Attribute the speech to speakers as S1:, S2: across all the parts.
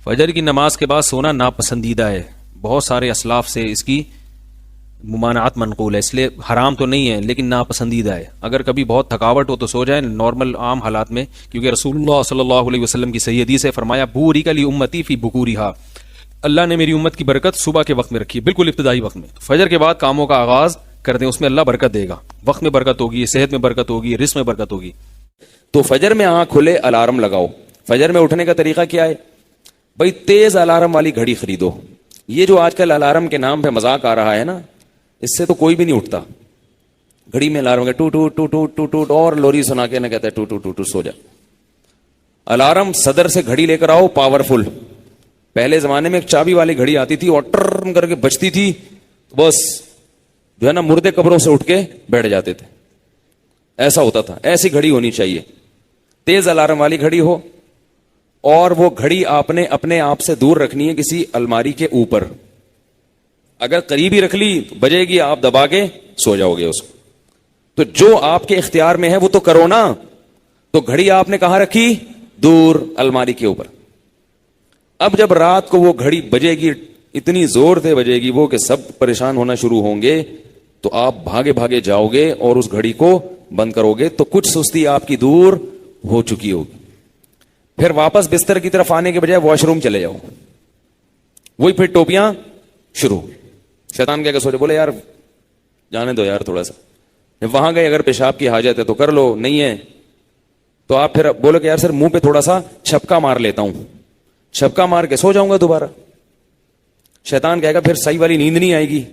S1: فجر کی نماز کے بعد سونا ناپسندیدہ ہے، بہت سارے اسلاف سے اس کی ممانعت منقول ہے، اس لیے حرام تو نہیں ہے لیکن ناپسندیدہ ہے۔ اگر کبھی بہت تھکاوٹ ہو تو سو جائیں نارمل عام حالات میں، کیونکہ رسول اللہ صلی اللہ علیہ وسلم کی صحیح حدیث ہے، فرمایا بورک لامتی فی بکورہا، اللہ نے میری امت کی برکت صبح کے وقت میں رکھی ہے، بالکل ابتدائی وقت میں۔ فجر کے بعد کاموں کا آغاز کر دیں، اس میں اللہ برکت دے گا، وقت میں برکت ہوگی، صحت میں برکت ہوگی، رزق میں برکت ہوگی۔
S2: تو فجر میں آنکھ کھلے الارم لگاؤ۔ فجر میں اٹھنے کا طریقہ کیا ہے بھائی؟ تیز الارم والی گھڑی خریدو۔ یہ جو آج کل الارم کے نام پہ مذاق آ رہا ہے نا، اس سے تو کوئی بھی نہیں اٹھتا۔ گھڑی میں الارم کا ٹو ٹو ٹو ٹو ٹو ٹو اور لوری سنا کے نہ کہتا ہے ٹو ٹو ٹو ٹو سو جا۔ الارم صدر سے گھڑی لے کر آؤ پاورفل۔ پہلے زمانے میں ایک چابی والی گھڑی آتی تھی اور ٹرن کر کے بجتی تھی، بس جو ہے نا مردے قبروں سے اٹھ کے بیٹھ جاتے تھے، ایسا ہوتا تھا۔ ایسی گھڑی ہونی چاہیے، تیز الارم والی گھڑی ہو، اور وہ گھڑی آپ نے اپنے آپ سے دور رکھنی ہے کسی الماری کے اوپر۔ اگر قریب ہی رکھ لی بجے گی، آپ دبا کے سو جاؤ گے اس کو۔ تو جو آپ کے اختیار میں ہے وہ تو کرو نا۔ تو گھڑی آپ نے کہاں رکھی؟ دور، الماری کے اوپر۔ اب جب رات کو وہ گھڑی بجے گی، اتنی زور سے بجے گی وہ کہ سب پریشان ہونا شروع ہوں گے، تو آپ بھاگے بھاگے جاؤ گے اور اس گھڑی کو بند کرو گے، تو کچھ سستی آپ کی دور ہو چکی ہوگی۔ پھر واپس بستر کی طرف آنے کے بجائے واش روم چلے جاؤ، وہی پھر ٹوپیاں شروع۔ شیطان کیا کہ سوچے، بولے یار جانے دو یار تھوڑا سا، وہاں گئے اگر پیشاب کی حاجت ہے تو کر لو، نہیں ہے تو آپ پھر بولو کہ یار سر منہ پہ تھوڑا سا چھپکا مار لیتا ہوں، چھپکا مار کے سو جاؤں گا دوبارہ۔ شیطان کہے گا پھر صحیح والی نیند نہیں آئے گی،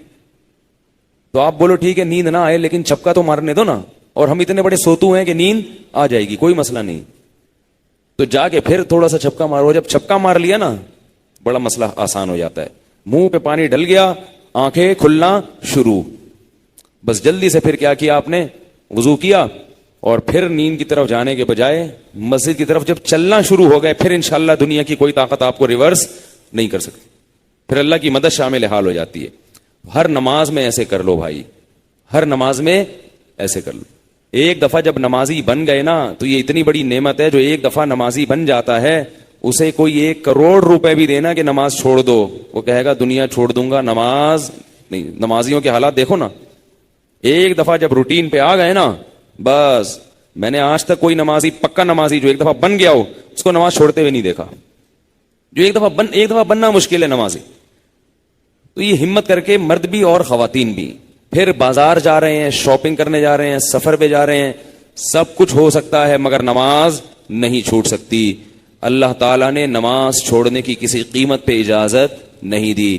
S2: تو آپ بولو ٹھیک ہے نیند نہ آئے لیکن چھپکا تو مارنے دو نا، اور ہم اتنے بڑے سوتو ہیں کہ نیند آ جائے گی، کوئی مسئلہ نہیں۔ تو جا کے پھر تھوڑا سا چھپکا مارو، جب چھپکا مار لیا نا بڑا مسئلہ آسان ہو جاتا ہے۔ منہ پہ پانی ڈل گیا، آنکھیں کھلنا شروع، بس جلدی سے پھر کیا کیا آپ نے؟ وضو کیا، اور پھر نیند کی طرف جانے کے بجائے مسجد کی طرف جب چلنا شروع ہو گئے، پھر انشاءاللہ دنیا کی کوئی طاقت آپ کو ریورس نہیں کر سکتی، پھر اللہ کی مدد شامل حال ہو جاتی ہے۔ ہر نماز میں ایسے کر لو بھائی، ہر نماز میں ایسے کر لو۔ ایک دفعہ جب نمازی بن گئے نا تو یہ اتنی بڑی نعمت ہے، جو ایک دفعہ نمازی بن جاتا ہے اسے کوئی 1 کروڑ روپے بھی دینا کہ نماز چھوڑ دو، وہ کہے گا دنیا چھوڑ دوں گا، نماز نہیں۔ نمازیوں کے حالات دیکھو نا، ایک دفعہ جب روٹین پہ آ گئے نا، بس میں نے آج تک کوئی نمازی، پکا نمازی جو ایک دفعہ بن گیا ہو، اس کو نماز چھوڑتے ہوئے نہیں دیکھا۔ جو ایک دفعہ بننا مشکل ہے نمازی۔ تو یہ ہمت کر کے مرد بھی اور خواتین بھی، پھر بازار جا رہے ہیں، شاپنگ کرنے جا رہے ہیں، سفر پہ جا رہے ہیں، سب کچھ ہو سکتا ہے مگر نماز نہیں چھوٹ سکتی۔ اللہ تعالیٰ نے نماز چھوڑنے کی کسی قیمت پہ اجازت نہیں دی۔